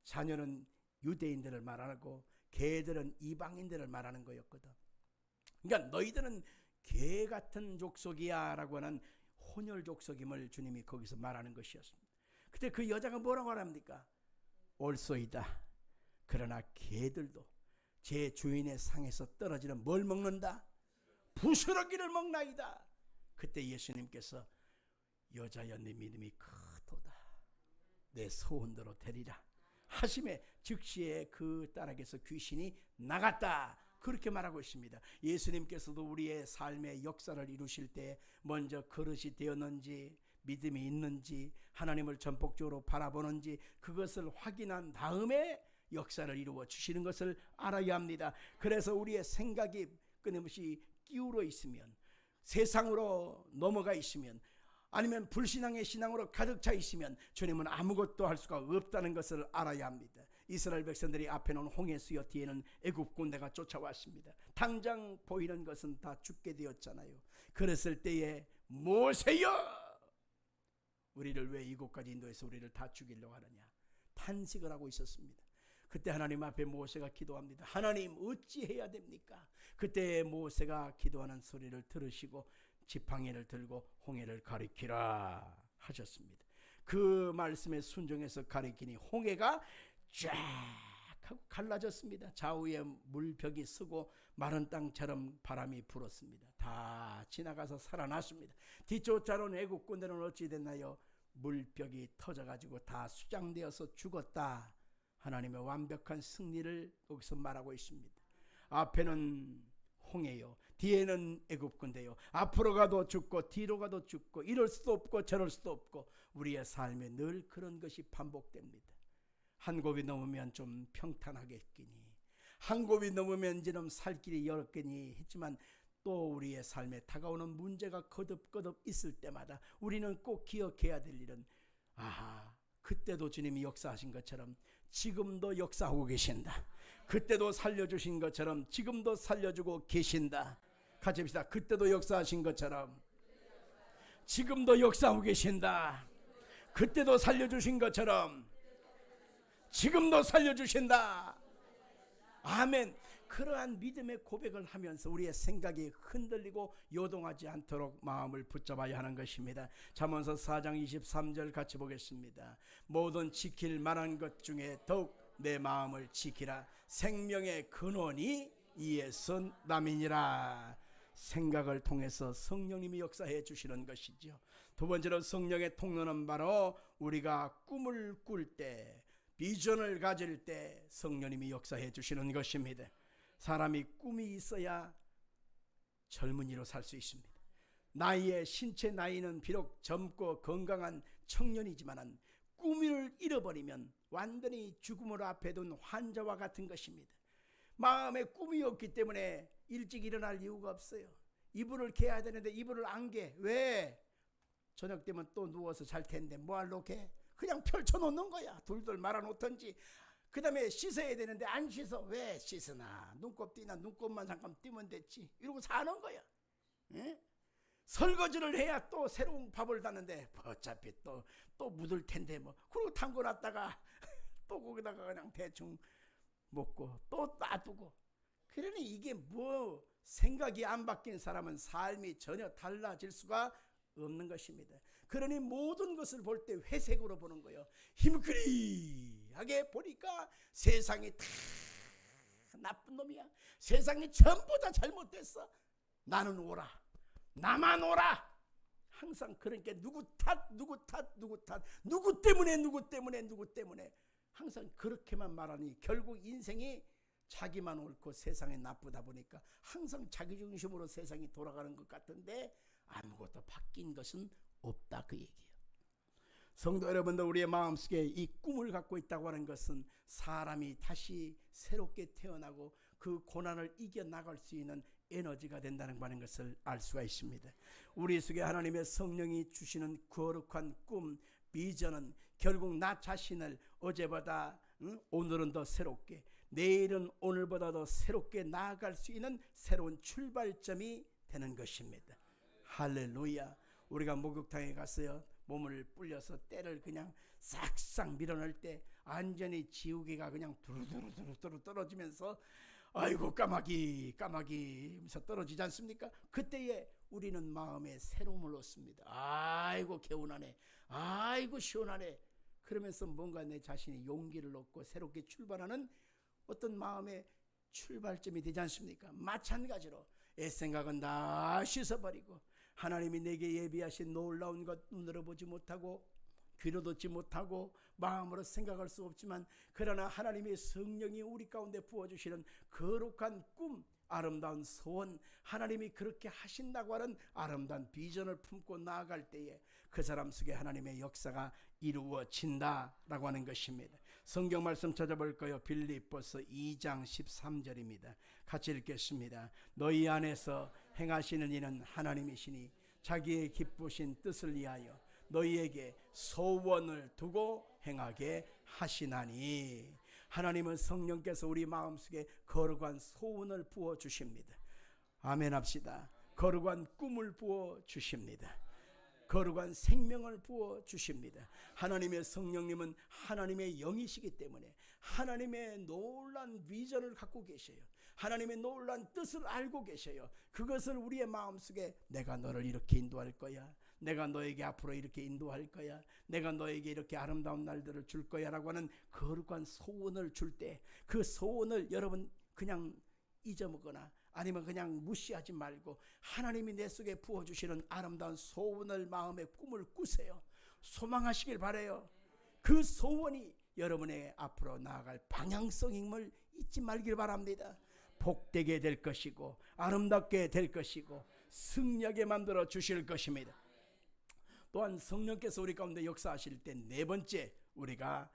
자녀는 유대인들을 말하고 개들은 이방인들을 말하는 거였거든. 그러니까 너희들은 개 같은 족속이야 라고 하는 혼혈 족속임을 주님이 거기서 말하는 것이었습니다. 그때 그 여자가 뭐라고 합니까? 옳소이다. 그러나 개들도 제 주인의 상에서 떨어지는 뭘 먹는다? 부스러기를 먹나이다. 그때 예수님께서 여자여 네 믿음이 크도다. 내 소원대로 되리라 하심에 즉시에 그 딸에게서 귀신이 나갔다. 그렇게 말하고 있습니다. 예수님께서도 우리의 삶의 역사를 이루실 때 먼저 그릇이 되었는지, 믿음이 있는지, 하나님을 전폭적으로 바라보는지 그것을 확인한 다음에 역사를 이루어 주시는 것을 알아야 합니다. 그래서 우리의 생각이 끊임없이 기울어 있으면, 세상으로 넘어가 있으면, 아니면 불신앙의 신앙으로 가득 차 있으면 주님은 아무것도 할 수가 없다는 것을 알아야 합니다. 이스라엘 백성들이 앞에는 홍해수여 뒤에는 애굽 군대가 쫓아왔습니다. 당장 보이는 것은 다 죽게 되었잖아요. 그랬을 때에 모세여 우리를 왜 이곳까지 인도해서 우리를 다 죽이려고 하느냐 탄식을 하고 있었습니다. 그때 하나님 앞에 모세가 기도합니다. 하나님 어찌해야 됩니까? 그때 모세가 기도하는 소리를 들으시고 지팡이를 들고 홍해를 가리키라 하셨습니다. 그 말씀에 순종해서 가리키니 홍해가 쫙 하고 갈라졌습니다. 좌우에 물벽이 서고 마른 땅처럼 바람이 불었습니다. 다 지나가서 살아났습니다. 뒤쫓아온 애국 군대는 어찌 됐나요? 물벽이 터져가지고 다 수장되어서 죽었다. 하나님의 완벽한 승리를 여기서 말하고 있습니다. 앞에는 홍해요, 뒤에는 애굽 군대요. 앞으로 가도 죽고 뒤로 가도 죽고, 이럴 수도 없고 저럴 수도 없고, 우리의 삶에 늘 그런 것이 반복됩니다. 한 곱이 넘으면 좀 평탄하겠기니, 한 곱이 넘으면 이제는 살 길이 열겠니 했지만 또 우리의 삶에 다가오는 문제가 거듭거듭 있을 때마다 우리는 꼭 기억해야 될 일은, 아하, 그때도 주님이 역사하신 것처럼 지금도 역사하고 계신다. 그때도 살려주신 것처럼 지금도 살려주고 계신다. 같이 합시다. 그때도 역사하신 것처럼 지금도 역사하고 계신다. 그때도 살려주신 것처럼 지금도 살려주신다. 아멘. 그러한 믿음의 고백을 하면서 우리의 생각이 흔들리고 요동하지 않도록 마음을 붙잡아야 하는 것입니다. 잠언서 4장 23절 같이 보겠습니다. 모든 지킬 만한 것 중에 더욱 내 마음을 지키라. 생명의 근원이 이에서 남이니라. 생각을 통해서 성령님이 역사해 주시는 것이죠. 두 번째로 성령의 통로는 바로 우리가 꿈을 꿀 때, 비전을 가질 때 성령님이 역사해 주시는 것입니다. 사람이 꿈이 있어야 젊은이로 살 수 있습니다. 나이의 신체 나이는 비록 젊고 건강한 청년이지만 꿈을 잃어버리면 완전히 죽음을 앞에 둔 환자와 같은 것입니다. 마음에 꿈이 없기 때문에 일찍 일어날 이유가 없어요. 이불을 개야 되는데 이불을 안 개. 왜? 저녁 되면 또 누워서 잘 텐데 뭐하러 개? 그냥 펼쳐놓는 거야. 둘둘 말아놓던지. 그 다음에 씻어야 되는데 안 씻어. 왜 씻으나? 눈곱 띄나 눈곱만 잠깐 띄면 됐지. 이러고 사는 거야. 에? 설거지를 해야 또 새로운 밥을 다는데 어차피 또 묻을 텐데 뭐. 그리고 담궈놨다가 또 거기다가 그냥 대충 먹고 또 놔두고. 그러니 이게 뭐 생각이 안 바뀐 사람은 삶이 전혀 달라질 수가 없는 것입니다. 그러니 모든 것을 볼 때 회색으로 보는 거예요. 힘그리하게 보니까 세상이 다 나쁜 놈이야. 세상이 전부 다 잘못됐어. 나는 오라. 나만 오라. 항상 그러니까 누구 탓, 누구 때문에 항상 그렇게만 말하니 결국 인생이 자기만 옳고 세상이 나쁘다 보니까 항상 자기 중심으로 세상이 돌아가는 것 같은데 아무것도 바뀐 것은 없다, 그 얘기예요. 성도 여러분들, 우리의 마음속에 이 꿈을 갖고 있다고 하는 것은 사람이 다시 새롭게 태어나고 그 고난을 이겨나갈 수 있는 에너지가 된다는 것을 알 수가 있습니다. 우리 속에 하나님의 성령이 주시는 거룩한 꿈, 비전은 결국 나 자신을 어제보다 오늘은 더 새롭게, 내일은 오늘보다 더 새롭게 나아갈 수 있는 새로운 출발점이 되는 것입니다. 할렐루야. 우리가 목욕탕에 갔어요. 몸을 불려서 때를 그냥 싹싹 밀어넣을 때 완전히 지우개가 그냥 두루두루 떨어지면서 아이고 까마귀 하면서 떨어지지 않습니까? 그때에 우리는 마음에 새로움을 얻습니다. 아이고 개운하네, 아이고 시원하네. 그러면서 뭔가 내 자신이 용기를 얻고 새롭게 출발하는 어떤 마음의 출발점이 되지 않습니까? 마찬가지로 옛생각은 다 씻어버리고 하나님이 내게 예비하신 놀라운 것 눈으로 보지 못하고 귀로 듣지 못하고 마음으로 생각할 수 없지만 그러나 하나님의 성령이 우리 가운데 부어주시는 거룩한 꿈, 아름다운 소원, 하나님이 그렇게 하신다고 하는 아름다운 비전을 품고 나아갈 때에 그 사람 속에 하나님의 역사가 이루어진다라고 하는 것입니다. 성경 말씀 찾아볼까요? 빌립보서 2장 13절입니다. 같이 읽겠습니다. 너희 안에서 행하시는 이는 하나님이시니 자기의 기쁘신 뜻을 위하여 너희에게 소원을 두고 행하게 하시나니. 하나님은 성령께서 우리 마음속에 거룩한 소원을 부어주십니다. 아멘 합시다. 거룩한 꿈을 부어주십니다. 거룩한 생명을 부어주십니다. 하나님의 성령님은 하나님의 영이시기 때문에 하나님의 놀라운 비전을 갖고 계셔요. 하나님의 놀라운 뜻을 알고 계셔요. 그것을 우리의 마음속에 내가 너를 이렇게 인도할 거야, 내가 너에게 앞으로 이렇게 인도할 거야, 내가 너에게 이렇게 아름다운 날들을 줄 거야 라고 하는 거룩한 소원을 줄 때 그 소원을 여러분 그냥 잊어먹거나 아니면 그냥 무시하지 말고 하나님이 내 속에 부어주시는 아름다운 소원을, 마음의 꿈을 꾸세요. 소망하시길 바라요. 그 소원이 여러분의 앞으로 나아갈 방향성임을 잊지 말길 바랍니다. 복되게 될 것이고 아름답게 될 것이고 승리하게 만들어 주실 것입니다. 또한 성령께서 우리 가운데 역사하실 때 네 번째 우리가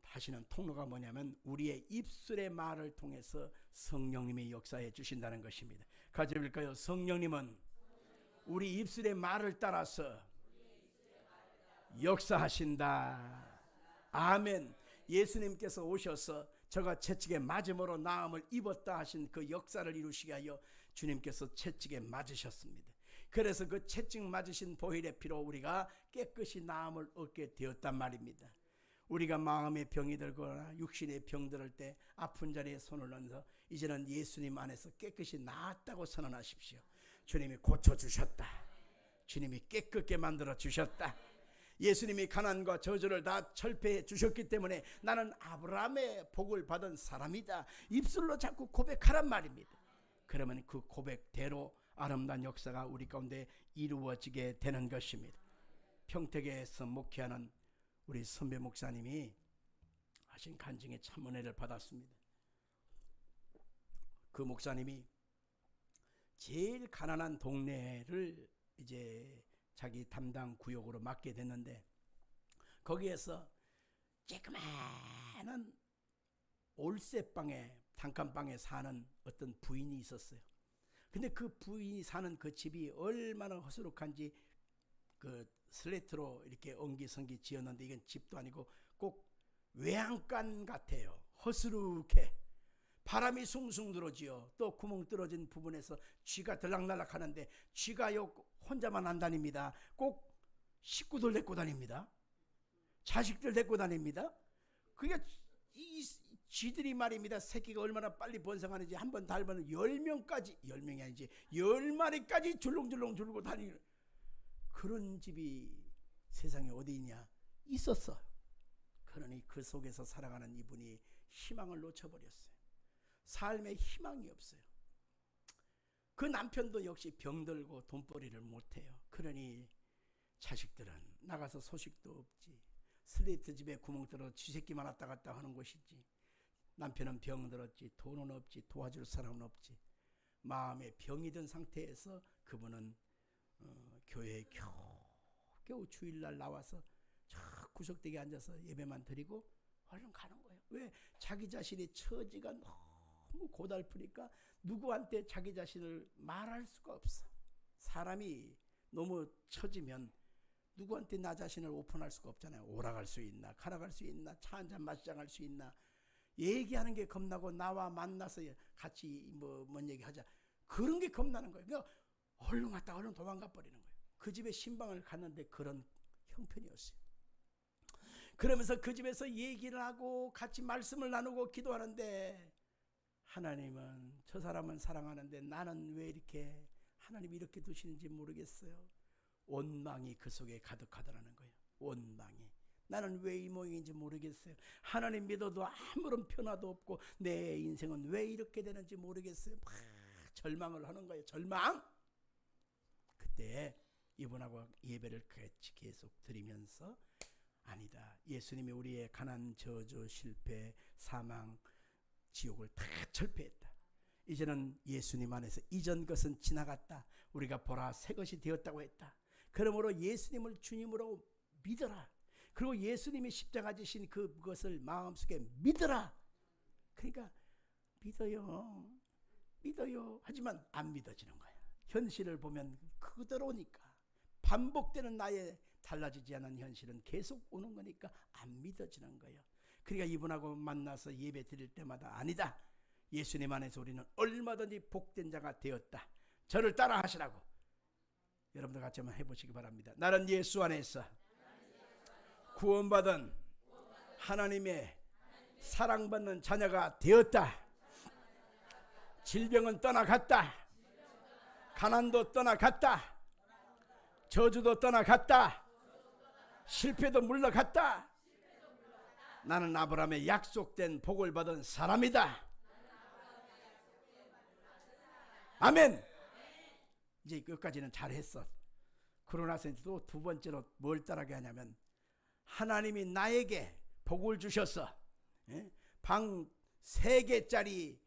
하시는 통로가 뭐냐면 우리의 입술의 말을 통해서 성령님이 역사해 주신다는 것입니다. 같이 읽을까요? 성령님은 우리 입술의 말을 따라서 역사하신다. 아멘. 예수님께서 오셔서 저가 채찍에 맞음으로 나음을 입었다 하신 그 역사를 이루시게 하여 주님께서 채찍에 맞으셨습니다. 그래서 그 채찍 맞으신 보혈의 피로 우리가 깨끗이 나음을 얻게 되었단 말입니다. 우리가 마음의 병이 들거나 육신의 병 들을 때 아픈 자리에 손을 얹어 이제는 예수님 안에서 깨끗이 나았다고 선언하십시오. 주님이 고쳐주셨다. 주님이 깨끗게 만들어 주셨다. 예수님이 가난과 저주를 다 철폐해 주셨기 때문에 나는 아브라함의 복을 받은 사람이다. 입술로 자꾸 고백하란 말입니다. 그러면 그 고백대로 아름다운 역사가 우리 가운데 이루어지게 되는 것입니다. 평택에서 목회하는 우리 선배 목사님이 하신 간증에 참 은혜를 받았습니다. 그 목사님이 제일 가난한 동네를 이제 자기 담당 구역으로 맡게 됐는데 거기에서 쬐그마한 올세방에 단칸방에 사는 어떤 부인이 있었어요. 근데 그 부인이 사는 그 집이 얼마나 허술한지 그 슬레이트로 이렇게 엉기성기 지었는데 이건 집도 아니고 꼭 외양간 같아요. 허스룩해. 바람이 숭숭 들어오지요. 또 구멍 뚫어진 부분에서 쥐가 들락날락 하는데 쥐가요 혼자만 안 다닙니다. 꼭 식구들 데리고 다닙니다. 자식들 데리고 다닙니다. 그게 이 쥐들이 말입니다. 새끼가 얼마나 빨리 번성하는지 한번 달면 10명까지, 10명이 아니지 10마리까지 줄렁줄렁 줄고 다니는 그런 집이 세상에 어디 있냐? 있었어. 그러니 그 속에서 살아가는 이분이 희망을 놓쳐버렸어요. 삶에 희망이 없어요. 그 남편도 역시 병들고 돈벌이를 못해요. 그러니 자식들은 나가서 소식도 없지. 슬레이트 집에 구멍 뚫어 쥐새끼만 왔다 갔다 하는 곳이지. 남편은 병들었지. 돈은 없지. 도와줄 사람은 없지. 마음에 병이 든 상태에서 그분은 교회에 겨우 주일날 나와서 저 구석대기에 앉아서 예배만 드리고 얼른 가는 거예요. 왜? 자기 자신의 처지가 너무 고달프니까 누구한테 자기 자신을 말할 수가 없어. 사람이 너무 처지면 누구한테 나 자신을 오픈할 수가 없잖아요. 오라갈 수 있나, 가라갈 수 있나, 차 한잔 마시장할 수 있나. 얘기하는 게 겁나고 나와 만나서 같이 뭔 얘기하자. 그런 게 겁나는 거예요. 그러니까 얼른 갔다 얼른 도망가 버리는 거예요. 그 집에 신방을 갔는데 그런 형편이었어요. 그러면서 그 집에서 얘기를 하고 같이 말씀을 나누고 기도하는데 하나님은 저 사람은 사랑하는데 나는 왜 이렇게 하나님이 이렇게 두시는지 모르겠어요. 원망이 그 속에 가득하더라는 거예요. 원망이. 나는 왜 이 모양인지 모르겠어요. 하나님 믿어도 아무런 변화도 없고 내 인생은 왜 이렇게 되는지 모르겠어요. 막 절망을 하는 거예요. 절망. 그때 이분하고 예배를 계속 드리면서 아니다. 예수님이 우리의 가난, 저주, 실패, 사망, 지옥을 다 철폐했다. 이제는 예수님 안에서 이전 것은 지나갔다. 우리가 보라 새 것이 되었다고 했다. 그러므로 예수님을 주님으로 믿어라. 그리고 예수님이 십자가 지신 그것을 마음속에 믿어라. 그러니까 믿어요 하지만 안 믿어지는 거야. 현실을 보면 그대로니까 반복되는 나의 달라지지 않은 현실은 계속 오는 거니까 안 믿어지는 거예요. 그러니까 이분하고 만나서 예배 드릴 때마다 아니다. 예수님 안에서 우리는 얼마든지 복된 자가 되었다. 저를 따라 하시라고. 여러분들 같이 한번 해보시기 바랍니다. 나는 예수 안에서 구원받은 하나님의 사랑받는 자녀가 되었다. 질병은 떠나갔다. 가난도 떠나갔다. 저주도 떠나갔다. 실패도 물러갔다. 나는 아브라함의 약속된 복을 받은 사람이다. 아멘. 이제 끝까지는 잘했어. 그러고 나서 또 두 번째로 뭘 따라게 하냐면 하나님이 나에게 복을 주셔서 방 3개짜리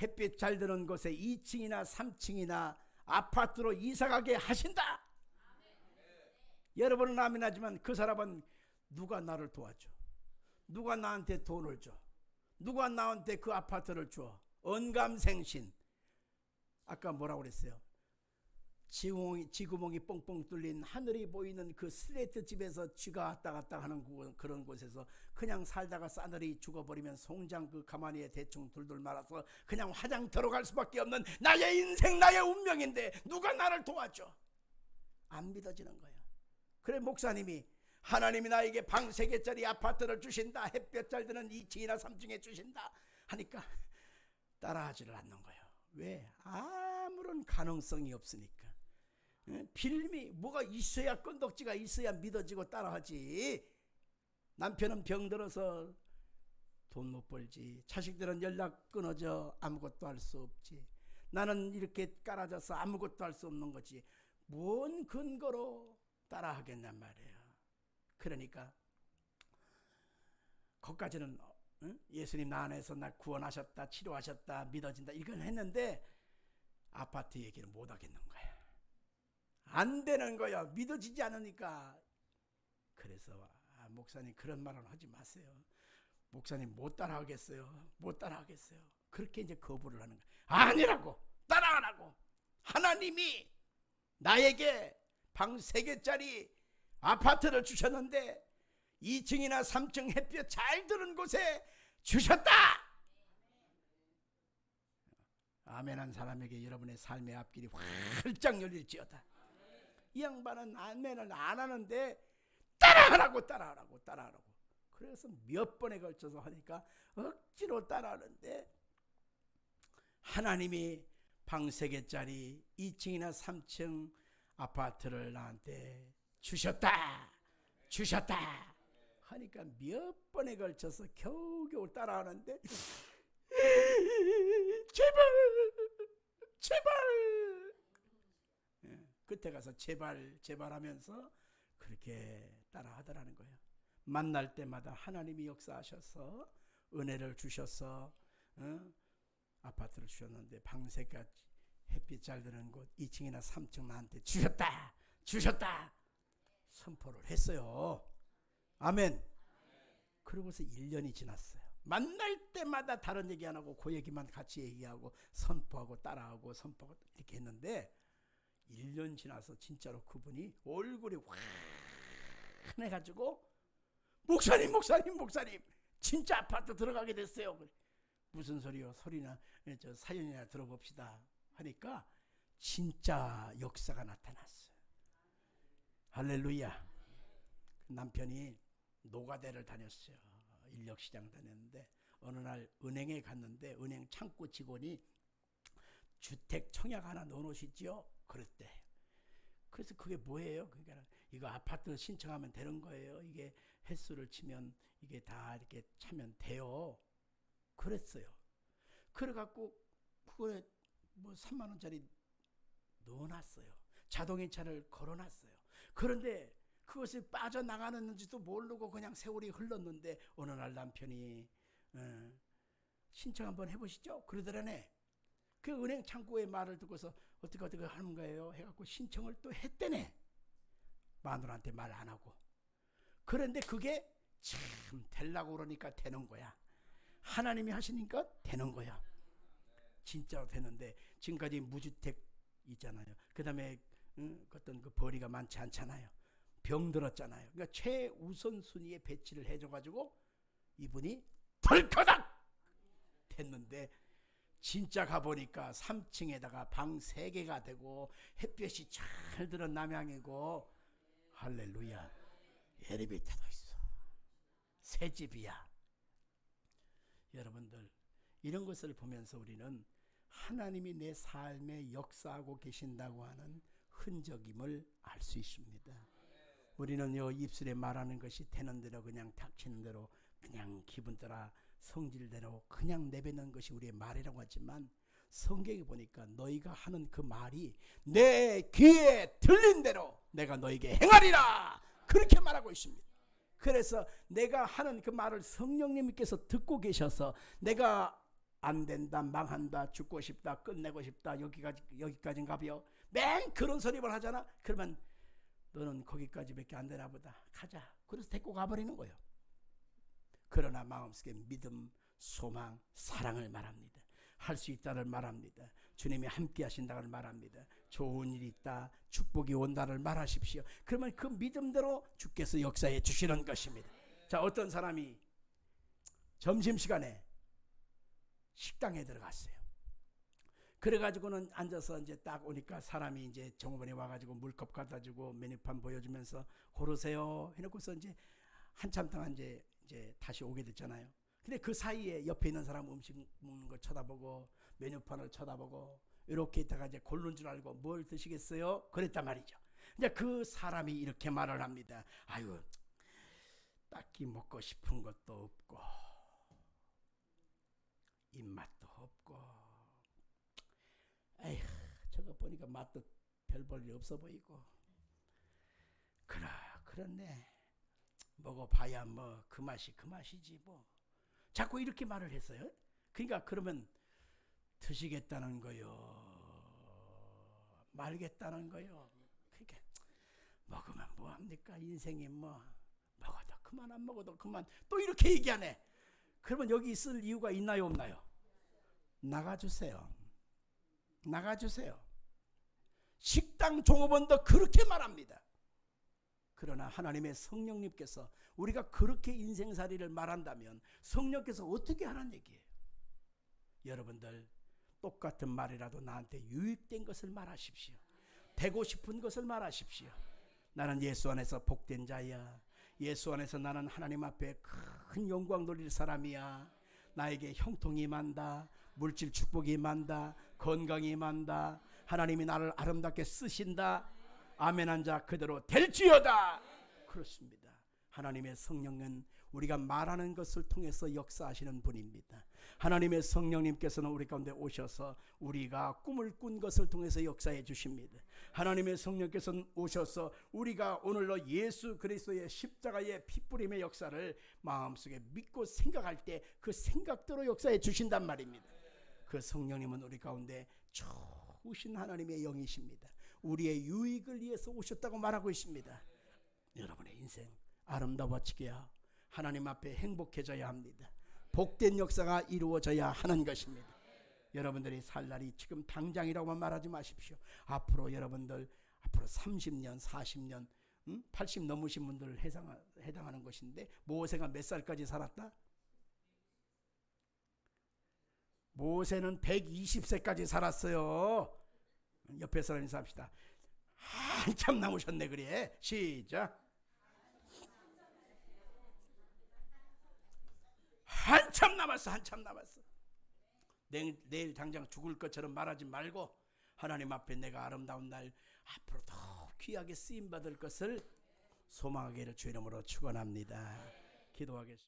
햇빛 잘 드는 곳에 2층이나 3층이나 아파트로 이사가게 하신다. 여러분은 아멘하지만 그 사람은 누가 나를 도와줘? 누가 나한테 돈을 줘? 누가 나한테 그 아파트를 줘? 언감생신. 아까 뭐라고 그랬어요? 지구멍이 뻥뻥 뚫린 하늘이 보이는 그 슬레이트 집에서 쥐가 왔다 갔다 하는 그런 곳에서 그냥 살다가 싸늘히 죽어버리면 송장 그 가마니에 대충 둘둘 말아서 그냥 화장 들어갈 수밖에 없는 나의 인생, 나의 운명인데 누가 나를 도와줘? 안 믿어지는 거예요. 그래 목사님이 하나님이 나에게 방 3개짜리 아파트를 주신다. 햇볕 잘 드는 2층이나 3층에 주신다 하니까 따라하지를 않는 거예요. 왜? 아무런 가능성이 없으니까. 빌미 뭐가 있어야 건덕지가 있어야 믿어지고 따라하지. 남편은 병들어서 돈 못 벌지. 자식들은 연락 끊어져 아무것도 할 수 없지. 나는 이렇게 깔아져서 아무것도 할 수 없는 거지. 뭔 근거로 따라하겠냔 말이에요. 그러니까 거기까지는 예수님 나 안에서 나 구원하셨다, 치료하셨다, 믿어진다 이건 했는데 아파트 얘기는 못 하겠는 거야. 안 되는 거야. 믿어지지 않으니까. 그래서 목사님 그런 말은 하지 마세요. 목사님 못 따라하겠어요. 못 따라하겠어요. 그렇게 이제 거부를 하는 거야. 아니라고. 따라하라고. 하나님이 나에게 방 3개짜리 아파트를 주셨는데 2층이나 3층 햇볕 잘 드는 곳에 주셨다. 아멘한 사람에게 여러분의 삶의 앞길이 활짝 열릴지어다. 이 양반은 아멘을 안 하는데 따라하라고. 그래서 몇 번에 걸쳐서 하니까 억지로 따라하는데 하나님이 방 3개짜리 2층이나 3층 아파트를 나한테 주셨다 하니까 몇 번에 걸쳐서 겨우겨우 따라하는데 제발 끝에 가서 제발 하면서 그렇게 따라 하더라는 거예요. 만날 때마다 하나님이 역사하셔서 은혜를 주셔서 아파트를 주셨는데 방새까지 햇빛 잘 드는 곳 2층이나 3층 나한테 주셨다 선포를 했어요. 아멘. 그러고서 1년이 지났어요. 만날 때마다 다른 얘기 안 하고 그 얘기만 같이 얘기하고 선포하고 따라하고 선포하고 이렇게 했는데 1년 지나서 진짜로 그분이 얼굴이 환해가지고 목사님 진짜 아파트 들어가게 됐어요. 무슨 소리요? 소리나 사연이나 들어봅시다 하니까 진짜 역사가 나타났어요. 할렐루야. 남편이 노가다를 다녔어요. 인력시장 다녔는데 어느 날 은행에 갔는데 은행 창구 직원이 주택 청약 하나 넣어놓으시죠? 그랬대. 그래서 그게 뭐예요? 그러니까 이거 아파트 신청하면 되는 거예요. 이게 횟수를 치면 이게 다 이렇게 차면 돼요. 그랬어요. 그래갖고 그거에 뭐 3만 원짜리 넣어놨어요. 자동이차를 걸어놨어요. 그런데 그것이 빠져나가는지도 모르고 그냥 세월이 흘렀는데 어느 날 남편이 신청 한번 해보시죠? 그러더라네. 그 은행 창구의 말을 듣고서 어떻게 하는 거예요? 해갖고 신청을 또 했대네. 마누라한테 말 안 하고. 그런데 그게 참 되려고 그러니까 되는 거야. 하나님이 하시니까 되는 거야. 진짜로 되는데 지금까지 무주택 있잖아요. 그 다음에 어떤 그 벌이가 많지 않잖아요. 병 들었잖아요. 그러니까 최우선 순위에 배치를 해줘가지고 이분이 덜커닥 됐는데 진짜 가보니까 3층에다가 방 3개가 되고 햇볕이 잘 들은 남향이고 할렐루야. 엘리베이터도 있어. 새 집이야. 여러분들 이런 것을 보면서 우리는 하나님이 내 삶에 역사하고 계신다고 하는 흔적임을 알 수 있습니다. 우리는 요 입술에 말하는 것이 되는 대로 그냥 닥치는 대로 그냥 기분 따라 성질대로 그냥 내뱉는 것이 우리의 말이라고 하지만 성경에 보니까 너희가 하는 그 말이 내 귀에 들린 대로 내가 너에게 행하리라 그렇게 말하고 있습니다. 그래서 내가 하는 그 말을 성령님께서 듣고 계셔서 내가 안 된다, 망한다, 죽고 싶다, 끝내고 싶다, 여기까지인가벼 맨 그런 소리만 하잖아. 그러면 너는 거기까지밖에 안 되나 보다. 가자. 그래서 데리고 가버리는 거예요. 그러나 마음속에 믿음, 소망, 사랑을 말합니다. 할 수 있다를 말합니다. 주님이 함께 하신다를 말합니다. 좋은 일이 있다, 축복이 온다를 말하십시오. 그러면 그 믿음대로 주께서 역사해 주시는 것입니다. 자, 어떤 사람이 점심시간에 식당에 들어갔어요. 그래가지고는 앉아서 이제 딱 오니까 사람이 이제 종업원이 와가지고 물컵 갖다 주고 메뉴판 보여주면서 고르세요 해놓고서 이제 한참 동안 이제 다시 오게 됐잖아요. 근데 그 사이에 옆에 있는 사람 음식 먹는 걸 쳐다보고 메뉴판을 쳐다보고 이렇게 있다가 이제 고른 줄 알고 뭘 드시겠어요? 그랬단 말이죠. 이제 그 사람이 이렇게 말을 합니다. 아유, 딱히 먹고 싶은 것도 없고 입맛도 없고 에휴, 저거 보니까 맛도 별 볼 일 없어 보이고 그렇네. 먹어봐야 뭐 그 맛이지 뭐. 자꾸 이렇게 말을 했어요. 그러니까 그러면 드시겠다는 거요, 말겠다는 거요. 그러니까 먹으면 뭐합니까? 인생이 뭐 먹어도 그만 안 먹어도 그만 또 이렇게 얘기하네. 그러면 여기 있을 이유가 있나요 없나요? 나가주세요. 식당 종업원도 그렇게 말합니다. 그러나 하나님의 성령님께서 우리가 그렇게 인생살이를 말한다면 성령께서 어떻게 하라는 얘기예요? 여러분들 똑같은 말이라도 나한테 유익된 것을 말하십시오. 되고 싶은 것을 말하십시오. 나는 예수 안에서 복된 자야. 예수 안에서 나는 하나님 앞에 큰 영광 돌릴 사람이야. 나에게 형통이 임한다. 물질 축복이 임한다. 건강이 임한다. 하나님이 나를 아름답게 쓰신다. 아멘한 자 그대로 될지어다. 그렇습니다. 하나님의 성령은 우리가 말하는 것을 통해서 역사하시는 분입니다. 하나님의 성령님께서는 우리 가운데 오셔서 우리가 꿈을 꾼 것을 통해서 역사해 주십니다. 하나님의 성령께서는 오셔서 우리가 오늘로 예수 그리스도의 십자가의 피뿌림의 역사를 마음속에 믿고 생각할 때 그 생각대로 역사해 주신단 말입니다. 그 성령님은 우리 가운데 좋으신 하나님의 영이십니다. 우리의 유익을 위해서 오셨다고 말하고 있습니다. 여러분의 인생 아름다워지게야 하나님 앞에 행복해져야 합니다. 복된 역사가 이루어져야 하는 것입니다. 여러분들이 살 날이 지금 당장이라고만 말하지 마십시오. 앞으로 여러분들 앞으로 30년 40년 80 넘으신 분들 해당하는 것인데, 모세가 몇 살까지 살았다? 모세는 120세까지 살았어요. 옆에 사람 인사합시다. 한참 남으셨네. 그래. 시작. 한참 남았어. 한참 남았어. 내일 당장 죽을 것처럼 말하지 말고 하나님 앞에 내가 아름다운 날 앞으로 더 귀하게 쓰임받을 것을 소망하기를 주의 이름으로 축원합니다. 기도하겠습니다.